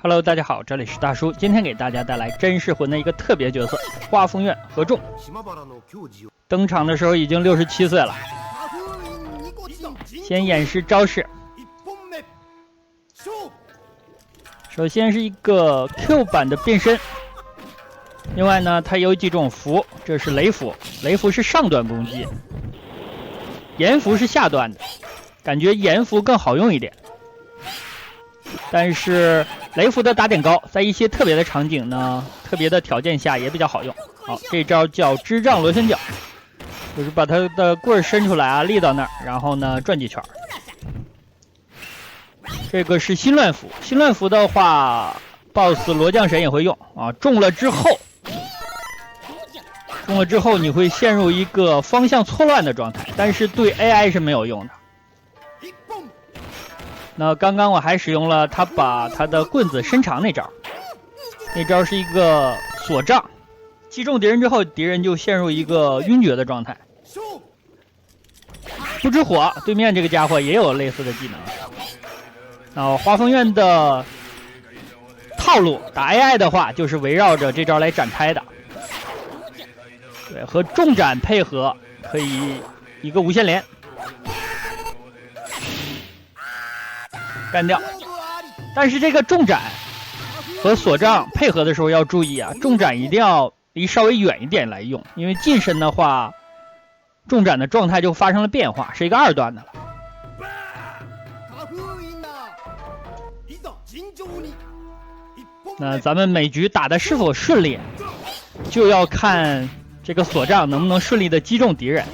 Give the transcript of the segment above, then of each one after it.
Hello， 大家好，这里是大叔，今天给大家带来真噬魂的一个特别角色花风院和众。登场的时候已经67岁了。先演示招式，首先是一个 Q 版的变身，另外呢，它有几种符，这是雷符，雷符是上段攻击，炎符是下段的，感觉炎符更好用一点。但是雷符的打点高，在一些特别的场景呢，特别的条件下也比较好用。好，这招叫支杖螺旋桨，就是把他的棍儿伸出来啊，立到那儿，然后呢转几圈。这个是心乱符，心乱符的话 ，BOSS 罗将神也会用啊。中了之后你会陷入一个方向错乱的状态，但是对 AI 是没有用的。那刚刚我还使用了他把他的棍子伸长那招，那招是一个锁杖，击中敌人之后，敌人就陷入一个晕厥的状态。不知火，对面这个家伙也有类似的技能。那花风院的套路打 AI 的话，就是围绕着这招来展开的。对，和重斩配合可以一个无限连。干掉，但是这个重斩和锁杖配合的时候要注意啊，重斩一定要离稍微远一点来用，因为近身的话，重斩的状态就发生了变化，是一个二段的了。那咱们每局打的是否顺利，就要看这个锁杖能不能顺利的击中敌人。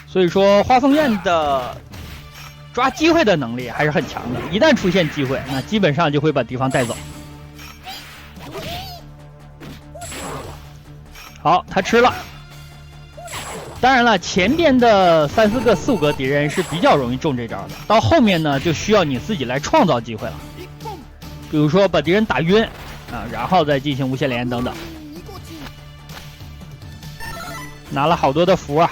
所以说，花风院的抓机会的能力还是很强的，一旦出现机会，那基本上就会把敌方带走。好，他吃了。当然了，前边的3、4个、4、5个敌人是比较容易中这招的，到后面呢就需要你自己来创造机会了。比如说把敌人打晕啊，然后再进行无限连等等。拿了好多的符啊。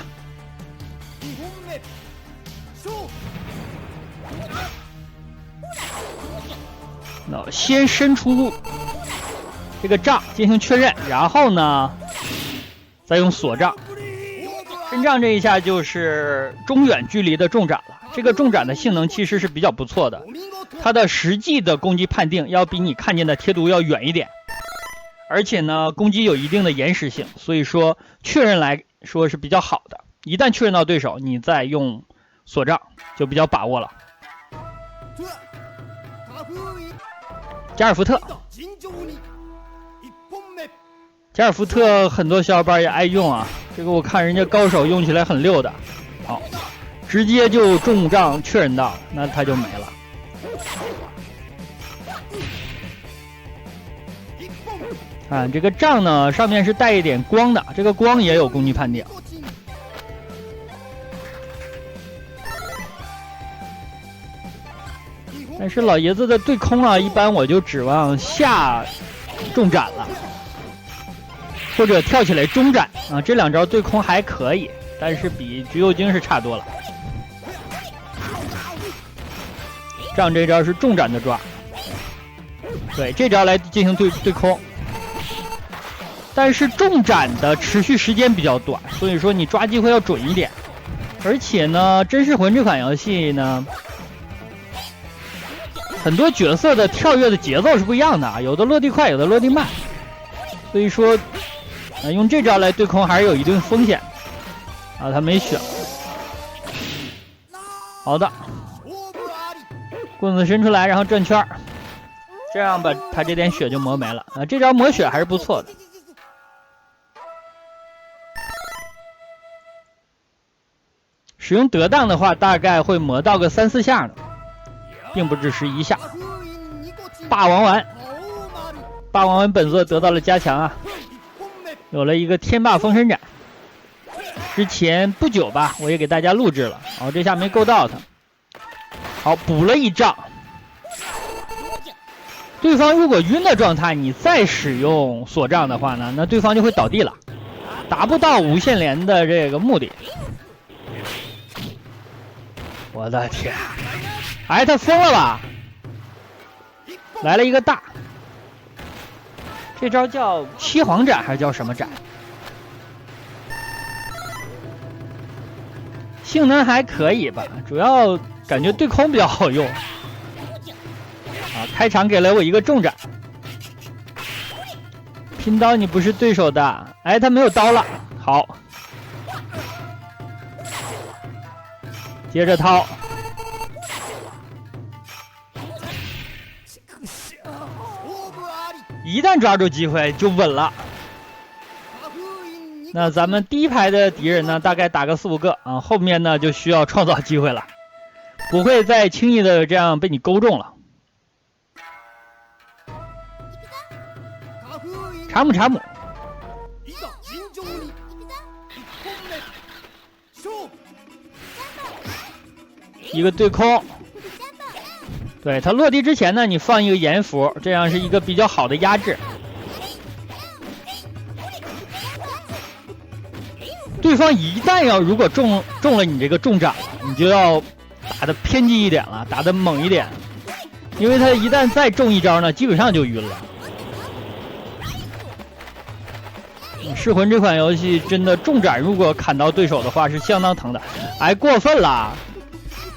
那先伸出这个杖进行确认，然后呢再用锁杖。伸杖这一下就是中远距离的重斩了，这个重斩的性能其实是比较不错的，它的实际的攻击判定要比你看见的贴图要远一点，而且呢攻击有一定的延时性，所以说确认来说是比较好的，一旦确认到对手，你再用锁杖就比较把握了。加尔福特，加尔福特很多小伙伴也爱用啊，这个我看人家高手用起来很溜的。好，直接就重杖确认到，那他就没了。看这个杖呢，上面是带一点光的，这个光也有攻击判定。但是老爷子的对空啊，一般我就指望下重斩了，或者跳起来中斩啊，这两招对空还可以，但是比橘右京是差多了。杖这招是重斩的抓，对，这招来进行对空，但是重斩的持续时间比较短，所以说你抓机会要准一点。而且呢，真噬魂这款游戏呢，很多角色的跳跃的节奏是不一样的啊，有的落地快，有的落地慢，所以说，用这招来对空还是有一定风险啊。他没血，好的，棍子伸出来，然后转圈，这样把他这点血就磨没了啊。这招磨血还是不错的。使用得当的话，大概会磨到个3、4下呢。并不只是1下。霸王丸，霸王丸本色得到了加强啊，有了一个天霸封神斩。之前不久吧，我也给大家录制了，这下没够到他。好，补了一杖。对方如果晕的状态，你再使用锁杖的话呢，那对方就会倒地了，达不到无限连的这个目的。我的天！哎，他疯了吧？来了一个大，这招叫七皇斩还是叫什么斩？性能还可以吧，主要感觉对空比较好用。开场给了我一个重斩，拼刀你不是对手的。哎，他没有刀了，好，接着掏。一旦抓住机会就稳了。那咱们第一排的敌人呢，大概打个4、5个啊，后面呢就需要创造机会了，不会再轻易的这样被你勾中了。查姆查姆，一个对空，对他落地之前呢，你放一个盐符，这样是一个比较好的压制。对方一旦如果中了你这个重斩，你就要打的偏激一点了，打的猛一点，因为他一旦再中一招呢，基本上就晕了。噬魂这款游戏真的重斩，如果砍到对手的话是相当疼的。哎，过分了，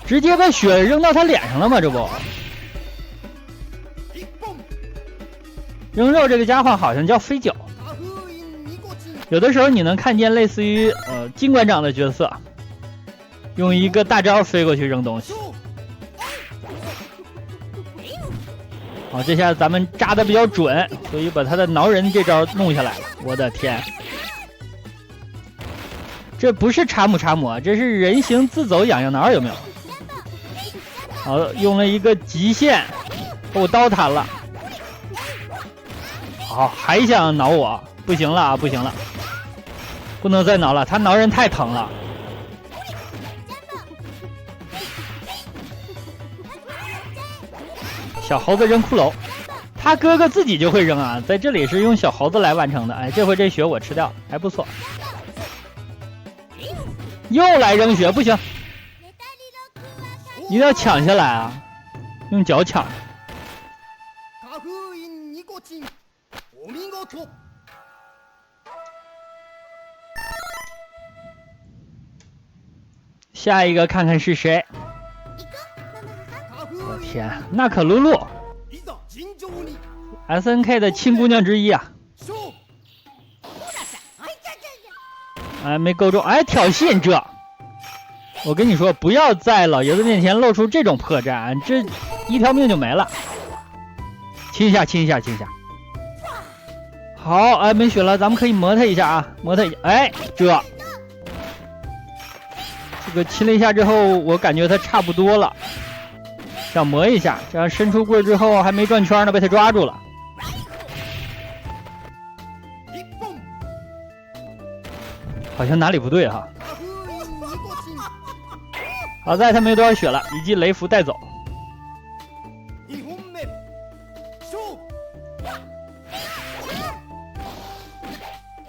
直接把血扔到他脸上了吗？这不，扔肉这个家伙好像叫飞脚。有的时候你能看见类似于金馆长的角色，用一个大招飞过去扔东西。好，这下咱们扎的比较准，所以把他的挠人这招弄下来了。我的天，这不是查姆查姆啊，这是人形自走痒痒挠，有没有？好，用了一个极限，把我刀弹了。好，还想挠我？不行了啊，不行了，不能再挠了，他挠人太疼了。小猴子扔骷髅，他哥哥自己就会扔啊，在这里是用小猴子来完成的。哎，这回这血我吃掉了，还不错。又来扔血，不行，一定要抢下来啊，用脚抢。下一个看看是谁。我天，娜可露露 ，SNK 的亲姑娘之一啊！哎，没勾中，哎，挑衅这！我跟你说，不要在老爷子面前露出这种破绽，这一条命就没了。亲一下，亲一下，亲一下。好，哎，没血了，咱们可以磨他一下啊，磨他一下。哎，这个亲了一下之后，我感觉他差不多了。想磨一下，这样伸出棍之后还没转圈呢，被他抓住了。好像哪里不对哈。好在他没多少血了，一记雷符带走。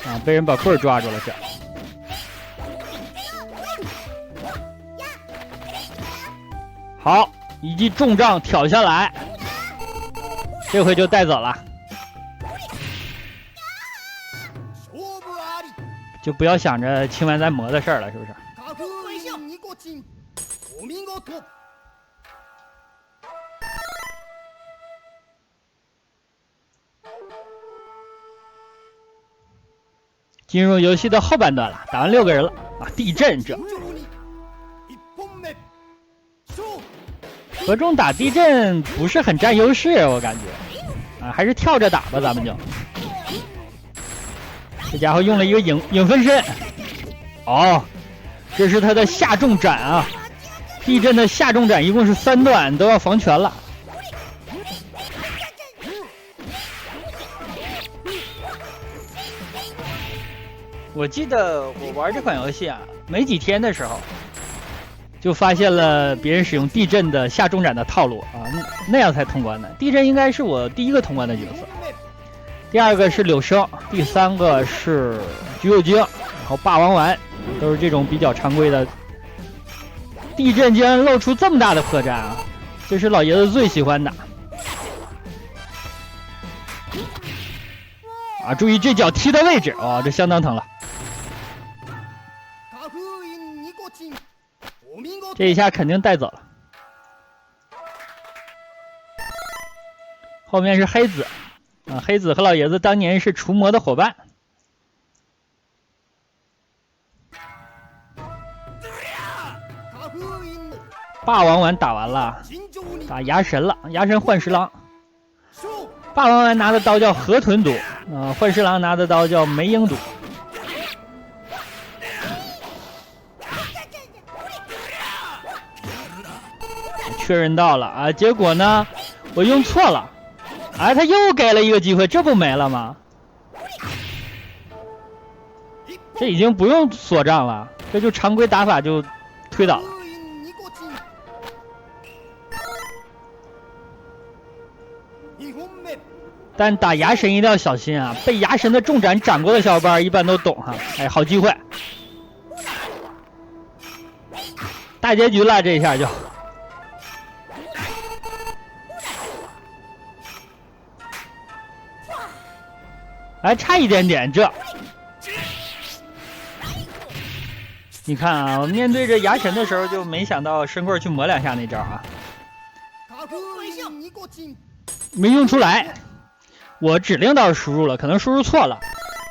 啊，被人把棍抓住了这。好。一记重杖挑下来，这回就带走了，就不要想着清完再磨的事儿了，是不是？进入游戏的后半段了，打完6个人了啊！地震这。合中打地震不是很占优势，我感觉啊，还是跳着打吧，咱们就。这家伙用了一个影分身，哦，这是他的下重斩啊！地震的下重斩一共是3段，都要防全了。我记得我玩这款游戏啊，没几天的时候。就发现了别人使用地震的下重斩的套路啊，那样才通关的。地震应该是我第1个通关的角色，第2个是柳生，第3个是橘右京，然后霸王丸，都是这种比较常规的。地震竟然露出这么大的破绽啊，这是老爷子最喜欢的。啊！注意这脚踢的位置哦，这相当疼了。这一下肯定带走了。后面是黑子啊，黑子和老爷子当年是除魔的伙伴。霸王丸打完了，打牙神了，牙神幻石狼。霸王丸拿的刀叫河豚毒，幻石狼拿的刀叫梅英毒。确认到了啊，结果呢，我用错了，哎，他又给了一个机会，这不没了吗？这已经不用锁杖了，这就常规打法就推倒了。但打牙神一定要小心啊！被牙神的重斩斩过的小伙伴一般都懂哈。哎，好机会，大结局了，这一下就。哎，差一点点，这。你看啊，我面对着牙神的时候就没想到伸棍去磨两下那招啊，没用出来。我指令倒是输入了，可能输入错了。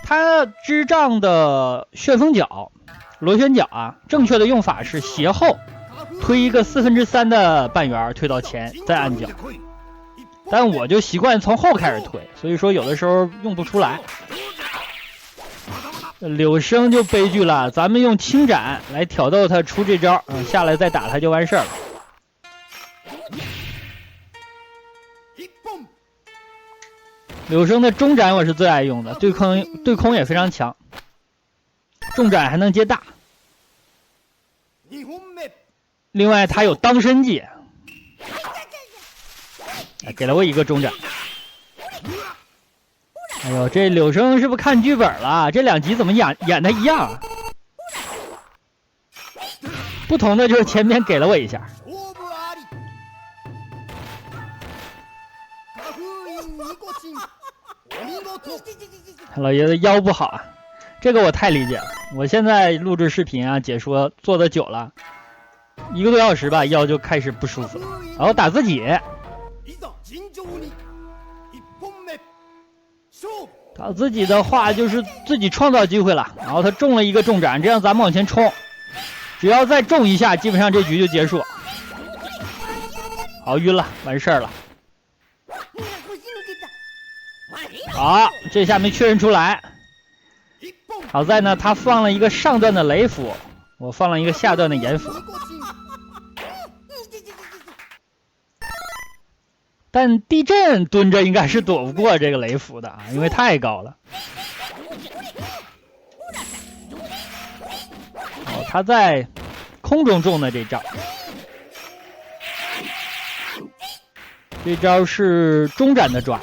他支杖的旋风脚、螺旋脚啊，正确的用法是斜后推一个3/4的半圆推到前，再按脚。但我就习惯从后开始推，所以说有的时候用不出来。柳生就悲剧了，咱们用轻斩来挑逗他出这招，下来再打他就完事儿了。柳生的中斩我是最爱用的，对空也非常强，重斩还能接大。另外他有当身技，给了我一个中斩。哎呦，这柳生是不是看剧本了？这两集怎么演的一样？不同的就是前面给了我一下。老爷子腰不好啊，这个我太理解了。我现在录制视频啊，解说做的久了，1个多小时吧，腰就开始不舒服了。然后打自己，打自己的话就是自己创造机会了。然后他中了一个重斩，这样咱们往前冲，只要再中一下，基本上这局就结束。好，晕了，完事儿了。好，这下没确认出来。好在呢，他放了一个上段的雷符，我放了一个下段的炎符。但地震蹲着应该是躲不过这个雷符的啊，因为太高了。哦，他在空中中的这招，这招是中斩的抓。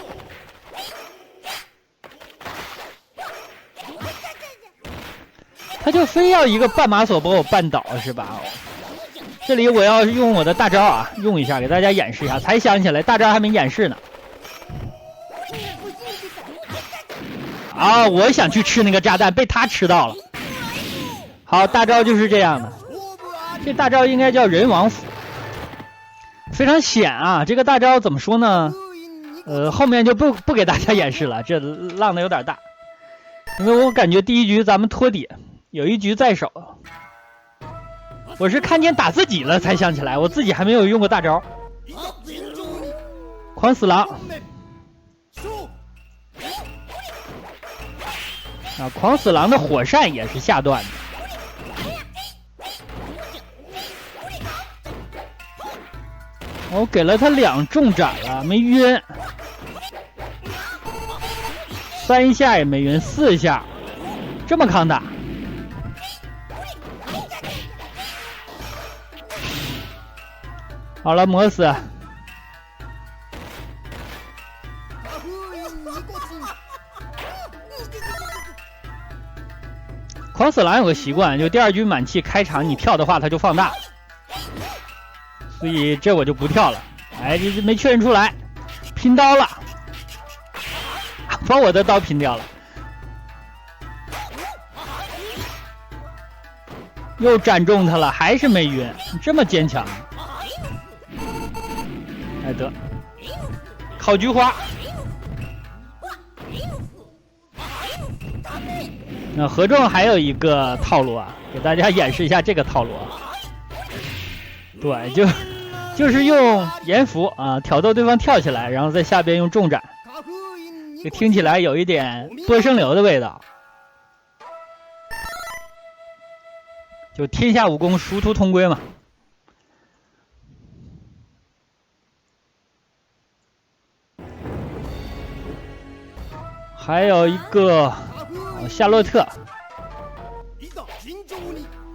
他就非要一个半马索把我绊倒是吧？这里我要用我的大招啊，用一下给大家演示一下。才想起来大招还没演示呢。啊，我想去吃那个炸弹，被他吃到了。好，大招就是这样的。这大招应该叫人王斧，非常险啊。这个大招怎么说呢？后面就不给大家演示了，这浪的有点大。因为我感觉第一局咱们托底。有一局在手，我是看见打自己了才想起来，我自己还没有用过大招。狂死狼啊，狂死狼的火扇也是下段的。我给了他2重斩了，没晕，3下也没晕，4下，这么抗打。好了，磨死。狂死狼有个习惯，就第2局满气开场你跳的话，它就放大，所以这我就不跳了。哎，这没确认出来，拼刀了，把我的刀拼掉了。又斩中他了，还是没晕，这么坚强。哎得，烤菊花。那合众还有一个套路啊，给大家演示一下这个套路啊。对，就是用岩符啊挑逗对方跳起来，然后在下边用重斩，这听起来有一点多生流的味道。就天下武功殊途同归嘛。还有一个夏洛特，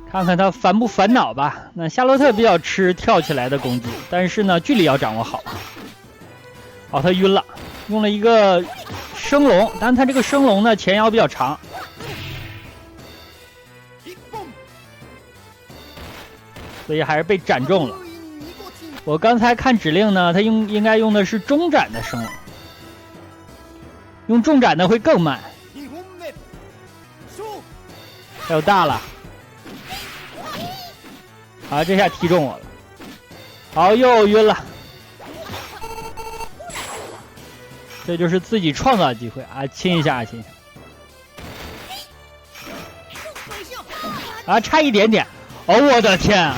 看看他烦不烦恼吧。那夏洛特比较吃跳起来的攻击，但是呢距离要掌握好。哦，他晕了，用了一个升龙，但他这个升龙呢前摇比较长。所以还是被斩中了。我刚才看指令呢，他应该用的是中斩的升龙，用重斩的会更慢。还有大了，好，这下踢中我了，好，又晕了。这就是自己创造的机会啊！亲一下啊，亲！啊，差一点点。哦，我的天啊！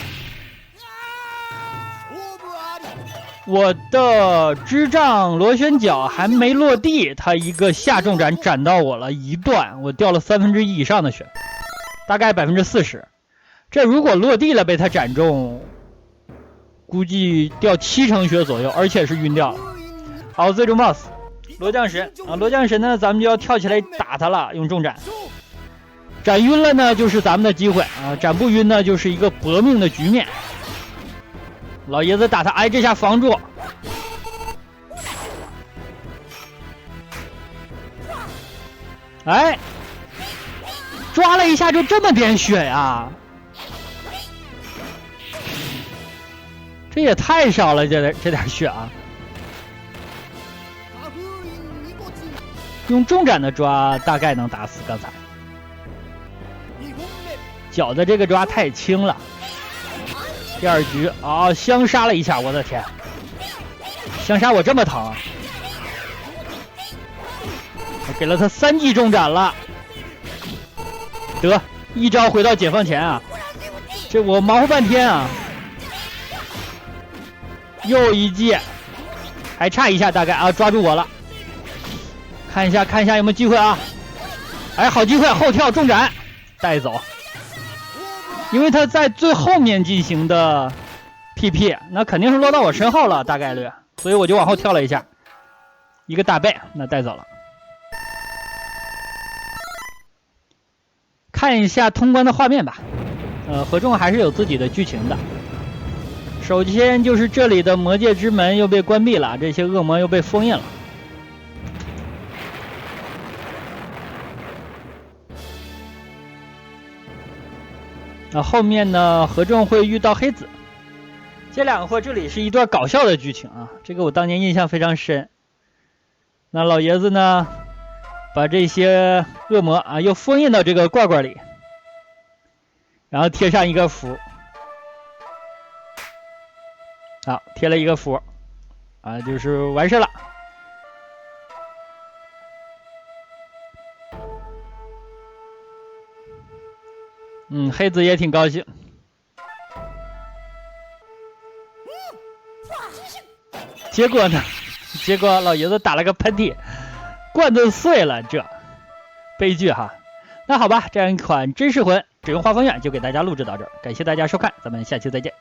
我的支杖螺旋桨还没落地，他一个下重斩斩到我了，一段我掉了1/3以上的血，大概40%。这如果落地了被他斩中，估计掉70%血左右，而且是晕掉了。好，最终 BOSS 罗将神啊，罗将神呢，咱们就要跳起来打他了，用重斩。斩晕了呢，就是咱们的机会啊；斩不晕呢，就是一个搏命的局面。老爷子打他，哎，这下防住。哎，抓了一下就这么点血呀！这也太少了，这点血啊！用重斩的抓大概能打死刚才。脚的这个抓太轻了。第二局啊，相杀了一下，我的天！相杀我这么疼啊！我给了他3记重斩了，得一招回到解放前啊！这我忙活半天啊！又一记，还差一下大概啊，抓住我了！看一下有没有机会啊！哎，好机会，后跳重斩带走。因为他在最后面进行的 PP， 那肯定是落到我身后了，大概率，所以我就往后跳了一下，一个大背，那带走了。看一下通关的画面吧，合众还是有自己的剧情的。首先就是这里的魔界之门又被关闭了，这些恶魔又被封印了。那后面呢，合众会遇到黑子，这两个货这里是一段搞笑的剧情啊，这个我当年印象非常深。那老爷子呢，把这些恶魔啊又封印到这个罐罐里，然后贴上一个符，好，贴了一个符，啊，就是完事了。黑子也挺高兴。结果呢？结果老爷子打了个喷嚏，罐子碎了，这悲剧哈。那好吧，这样一款真实魂只用画风院就给大家录制到这儿，感谢大家收看，咱们下期再见。